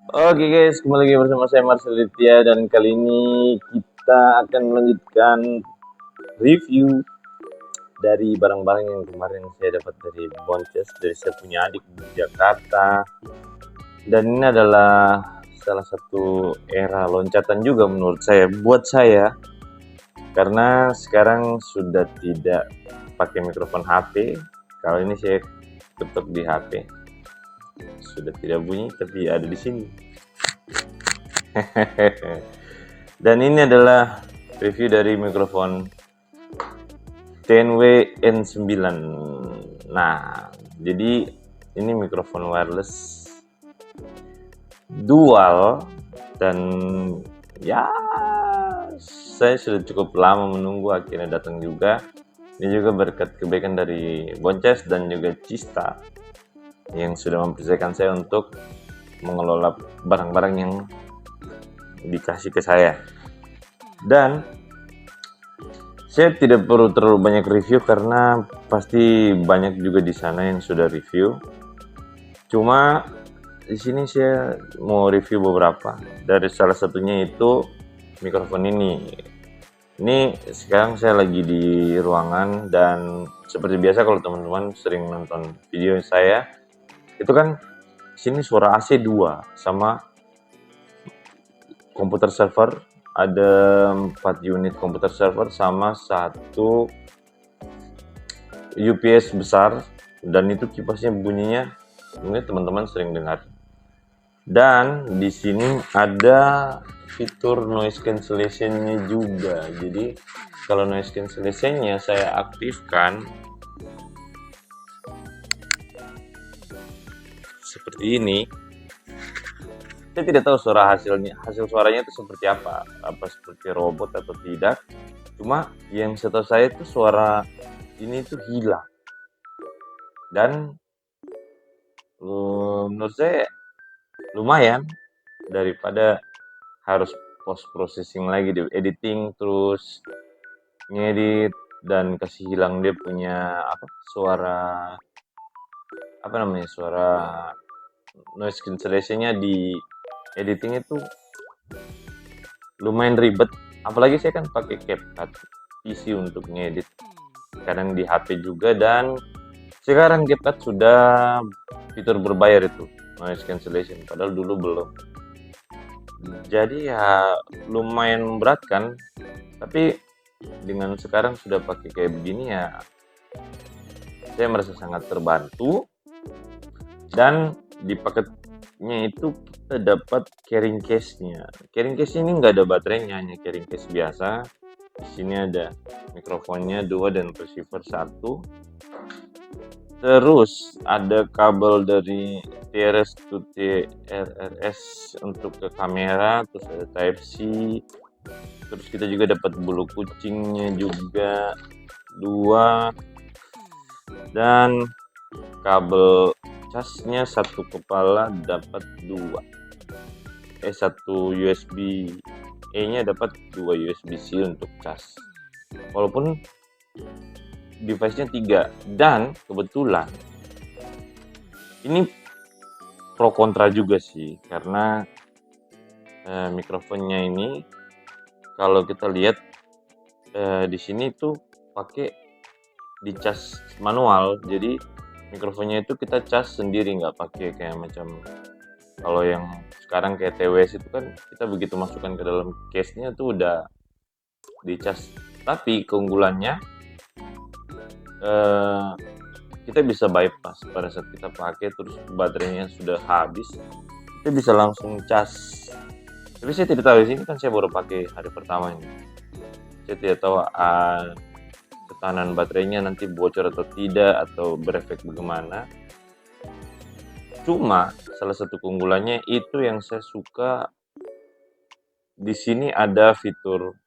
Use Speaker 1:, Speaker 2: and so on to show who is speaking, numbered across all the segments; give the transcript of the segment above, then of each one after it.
Speaker 1: Oke guys, kembali lagi bersama saya Marcel Ditya dan kali ini kita akan melanjutkan review dari barang-barang yang kemarin saya dapat dari Bonces dari saya punya adik di Jakarta. Dan ini adalah salah satu era loncatan juga menurut saya, buat saya, karena sekarang sudah tidak pakai mikrofon HP. Kalau ini saya ketuk di HP, sudah tidak bunyi tapi ada di sini. Dan ini adalah review dari mikrofon 10W N9. Nah, jadi ini mikrofon wireless dual dan ya saya sudah cukup lama menunggu, akhirnya datang juga. Ini juga berkat kebaikan dari Bonces dan juga Cista yang sudah mempercayakan saya untuk mengelola barang-barang yang dikasih ke saya. Dan saya tidak perlu terlalu banyak review karena pasti banyak juga di sana yang sudah review. Cuma di sini saya mau review beberapa. Dari salah satunya itu mikrofon ini. Ini sekarang saya lagi di ruangan dan seperti biasa kalau teman-teman sering nonton video saya, itu kan sini suara AC 2 sama komputer server, ada 4 unit komputer server sama satu UPS besar, dan itu kipasnya bunyinya mungkin teman-teman sering dengar. Dan di sini ada fitur noise cancellation-nya juga. Jadi kalau noise cancellation-nya saya aktifkan seperti ini, saya tidak tahu hasil suaranya itu seperti apa seperti robot atau tidak. Cuma yang setahu saya itu suara ini tuh hilang. Dan menurut saya lumayan daripada harus post processing lagi di editing terus ngedit dan kasih hilang dia punya suara suara noise cancellation-nya di editing itu lumayan ribet. Apalagi saya kan pakai CapCut PC untuk ngedit, kadang di HP juga, dan sekarang CapCut sudah fitur berbayar itu noise cancellation, padahal dulu belum. Jadi ya lumayan memberatkan, tapi dengan sekarang sudah pakai kayak begini ya saya merasa sangat terbantu. Dan di paketnya itu kita dapat carrying case-nya. Carrying case ini nggak ada baterainya, hanya carrying case biasa. Di sini ada mikrofonnya 2 dan receiver 1. Terus ada kabel dari TRS to TRRS untuk ke kamera, terus ada Type C. Terus kita juga dapat bulu kucingnya juga 2, dan kabel casnya satu kepala dapat 2. Satu USB E nya dapat 2 USB C untuk cas. Walaupun device-nya 3, dan kebetulan ini pro kontra juga sih, karena mikrofonnya ini kalau kita lihat di sini tuh pakai dicas manual. Jadi mikrofonnya itu kita cas sendiri, nggak pakai kayak macam kalau yang sekarang kayak TWS itu kan kita begitu masukkan ke dalam case-nya tuh udah dicas. Tapi keunggulannya kita bisa bypass pada saat kita pakai terus baterainya sudah habis, kita bisa langsung cas. Tapi saya tidak tahu, di sini kan saya baru pakai hari pertama ini, saya tidak tahu ketahanan baterainya nanti bocor atau tidak, atau berefek bagaimana. Cuma salah satu keunggulannya itu yang saya suka, di sini ada fitur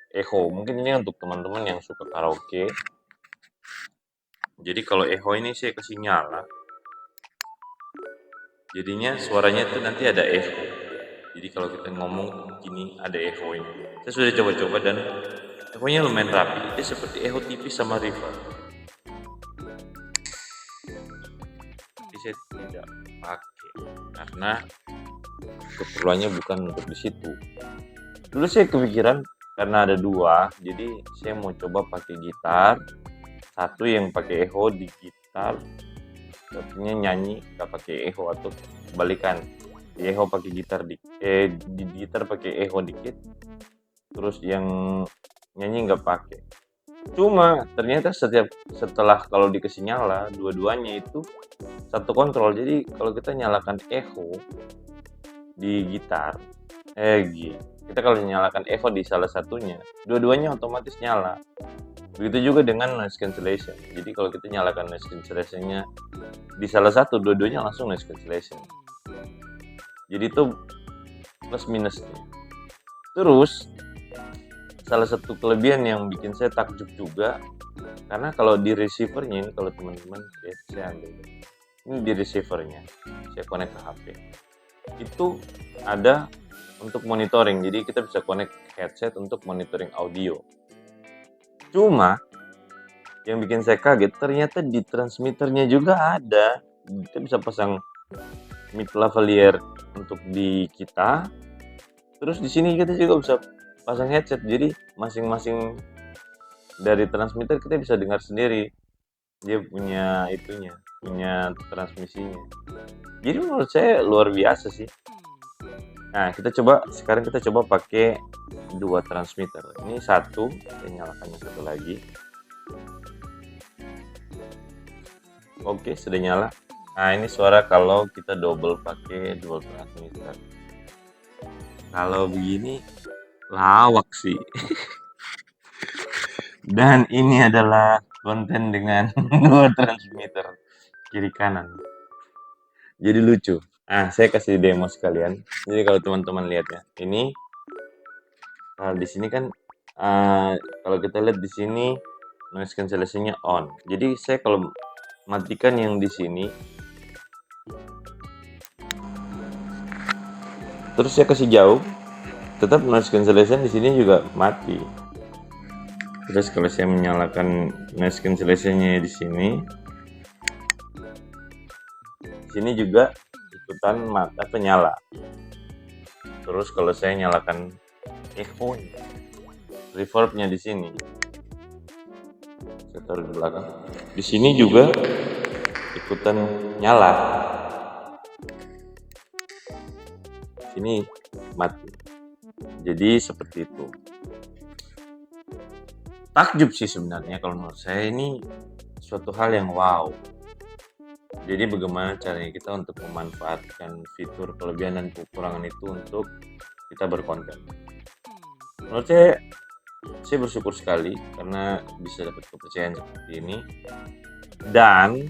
Speaker 1: echo. Mungkin ini untuk teman-teman yang suka karaoke. Jadi kalau echo ini saya kasih nyala, jadinya suaranya itu nanti ada echo. Jadi kalau kita ngomong gini ada echo ini. Saya sudah coba-coba dan echo-nya lumayan rapi. Dia seperti echo tipis sama reverb. Tapi saya tidak pakai karena keperluannya bukan untuk di situ. Dulu saya kepikiran karena ada dua, jadi saya mau coba pakai gitar, satu yang pakai echo di gitar, satunya nyanyi nggak pakai echo, atau kebalikan, di echo pakai gitar di gitar pakai echo dikit, terus yang nyanyi nggak pakai. Cuma ternyata setelah kalau dikasih nyala, dua-duanya itu satu kontrol. Jadi kalau kita nyalakan echo di gitar, kita kalau nyalakan echo di salah satunya, dua-duanya otomatis nyala. Begitu juga dengan noise cancellation. Jadi kalau kita nyalakan noise cancellation-nya di salah satu, dua-duanya langsung noise cancellation. Jadi itu plus minusnya. Terus salah satu kelebihan yang bikin saya takjub juga, karena kalau di receivernya ini, kalau teman-teman saya ambil ini di receivernya, saya connect ke HP, itu ada untuk monitoring. Jadi kita bisa connect headset untuk monitoring audio. Cuma yang bikin saya kaget, ternyata di transmitternya juga ada. Kita bisa pasang mic lavalier untuk di kita. Terus di sini kita juga bisa pasang headset. Jadi masing-masing dari transmitter kita bisa dengar sendiri. Dia punya itunya, punya transmisinya. Jadi menurut saya luar biasa sih. Nah, sekarang kita coba pakai dua transmitter. Ini satu, saya nyalakan yang satu lagi. Oke, sudah nyala. Nah, ini suara kalau kita double pakai dual transmitter. Kalau begini lawak sih. Dan ini adalah konten dengan dua transmitter kiri kanan. Jadi lucu. Saya kasih demo sekalian. Jadi kalau teman-teman lihat ya, ini di sini kan kalau kita lihat di sini noise cancellation-nya on. Jadi saya kalau matikan yang di sini, terus saya kasih jauh, tetap noise cancellation di sini juga mati. Terus kalau saya menyalakan noise cancellation-nya di sini juga ikutan nyala. Terus kalau saya nyalakan echo, reverb-nya di sini, saya taruh di belakang. Di sini juga ikutan nyala. Sini mati. Jadi seperti itu. Takjub sih sebenarnya kalau menurut saya, ini suatu hal yang wow. Jadi bagaimana caranya kita untuk memanfaatkan fitur kelebihan dan kekurangan itu untuk kita berkonten. Menurut saya bersyukur sekali karena bisa dapat kepercayaan seperti ini. Dan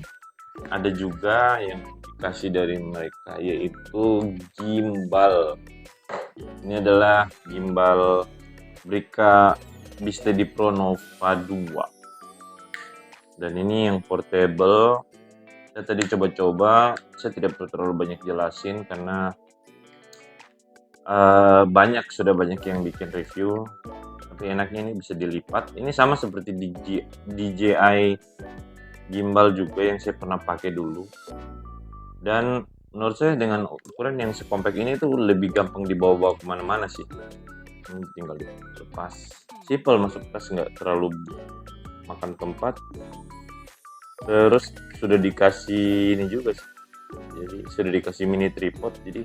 Speaker 1: ada juga yang dikasih dari mereka, yaitu gimbal. Ini adalah gimbal Brica Bsteady Pro Nova 2. Dan ini yang portable. Saya tadi coba-coba, saya tidak perlu terlalu banyak jelasin karena sudah banyak yang bikin review. Tapi enaknya ini bisa dilipat. Ini sama seperti DJI gimbal juga yang saya pernah pakai dulu. Dan menurut saya dengan ukuran yang sekompak ini tuh lebih gampang dibawa-bawa kemana-mana sih. Ini tinggal dilepas. Simple, masuk tas, nggak terlalu makan tempat. Terus sudah dikasih ini juga sih. Jadi sudah dikasih mini tripod, jadi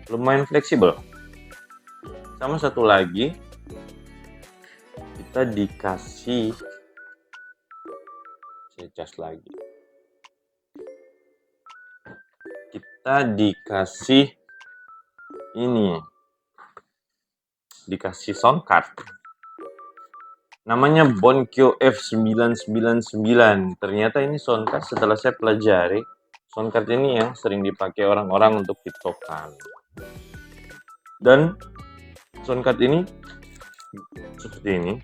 Speaker 1: lumayan fleksibel. Sama satu lagi, kita dikasih, saya cas lagi. Kita dikasih ini, dikasih sound card. Namanya Bonkyo F999. Ternyata ini sound card, setelah saya pelajari, sound card ini yang sering dipakai orang-orang untuk tiktokan. Dan sound card ini seperti ini.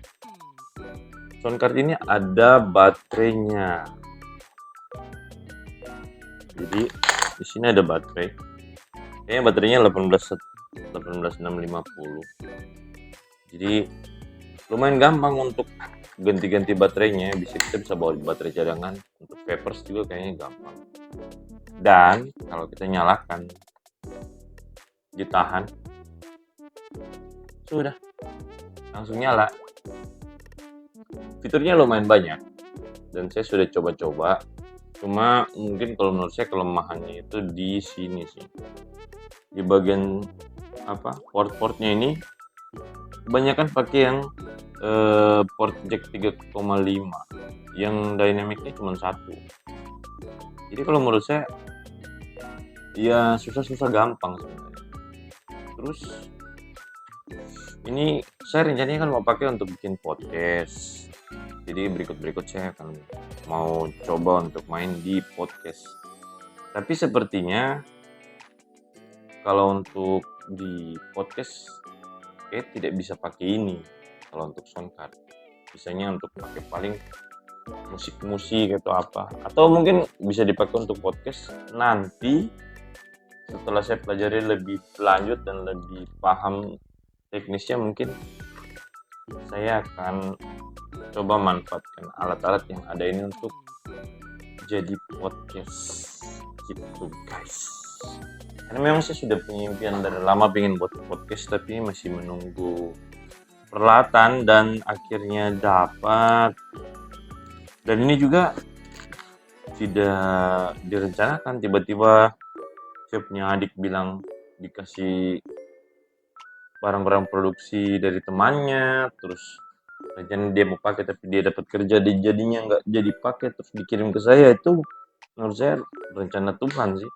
Speaker 1: Sound card ini ada baterainya. Jadi di sini ada baterai. Kayaknya baterainya 18650. Jadi lumayan gampang untuk ganti-ganti baterainya. Kita bisa bawa baterai cadangan. Untuk papers juga kayaknya gampang. Dan kalau kita nyalakan, ditahan, sudah langsung nyala. Fiturnya lumayan banyak dan saya sudah coba-coba. Cuma mungkin kalau menurut saya kelemahannya itu di sini sih. Di bagian port-portnya ini kebanyakan pakai yang port jack 3,5 yang dynamicnya cuma satu. Jadi kalau menurut saya ya susah-susah gampang sebenarnya. Terus ini saya rencananya kan mau pakai untuk bikin podcast. Jadi berikut saya akan mau coba untuk main di podcast. Tapi sepertinya kalau untuk di podcast kayak tidak bisa pakai ini. Kalau untuk soundcard, bisanya untuk pakai paling musik-musik atau apa. Atau mungkin bisa dipakai untuk podcast nanti setelah saya pelajari lebih lanjut dan lebih paham teknisnya, mungkin saya akan coba manfaatkan alat-alat yang ada ini untuk jadi podcast gitu guys. Karena memang saya sudah punya impian dari lama pengen buat podcast, tapi masih menunggu peralatan dan akhirnya dapat. Dan ini juga tidak direncanakan, tiba-tiba saya punya adik bilang dikasih barang-barang produksi dari temannya, terus rencana dia mau pakai tapi dia dapat kerja, dia jadinya nggak jadi pakai terus dikirim ke saya. Itu menurut saya rencana Tuhan sih,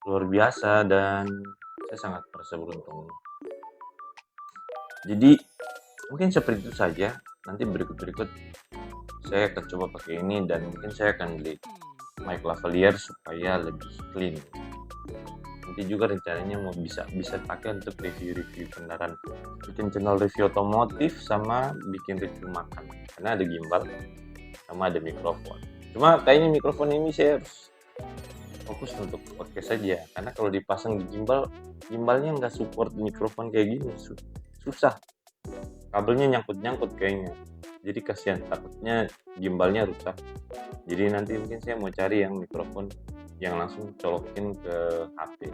Speaker 1: luar biasa, dan saya sangat merasa beruntung. Jadi mungkin seperti itu saja. Nanti berikut saya akan coba pakai ini dan mungkin saya akan beli mic lavalier supaya lebih clean. Nanti juga rencananya mau bisa pakai untuk review kendaraan, bikin channel review otomotif sama bikin review makan, karena ada gimbal sama ada mikrofon. Cuma kayaknya mikrofon ini saya harus fokus untuk podcast saja, karena kalau dipasang di gimbalnya nggak support mikrofon kayak gini, susah, kabelnya nyangkut kayaknya. Jadi kasihan, takutnya gimbalnya rusak. Jadi nanti mungkin saya mau cari yang mikrofon yang langsung colokin ke HP.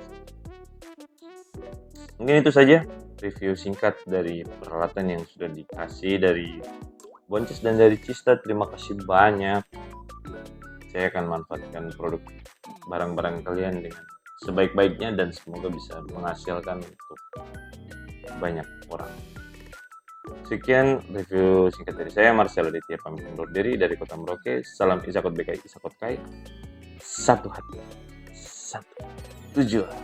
Speaker 1: Mungkin itu saja review singkat dari peralatan yang sudah dikasih dari Bonces dan dari Cista. Terima kasih banyak. Saya akan manfaatkan produk barang-barang kalian dengan sebaik-baiknya dan semoga bisa menghasilkan untuk banyak orang. Sekian review singkat dari saya, Marcelo Aditya, pamit undur diri dari Kota Merauke. Salam Isakot BKI, Isakot Kai. Satu hati, satu tujuan.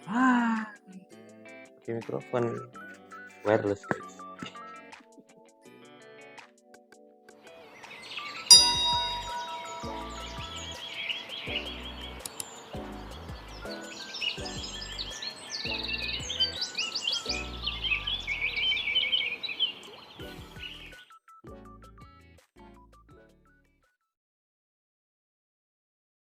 Speaker 1: Pakai mikrofon wireless guys.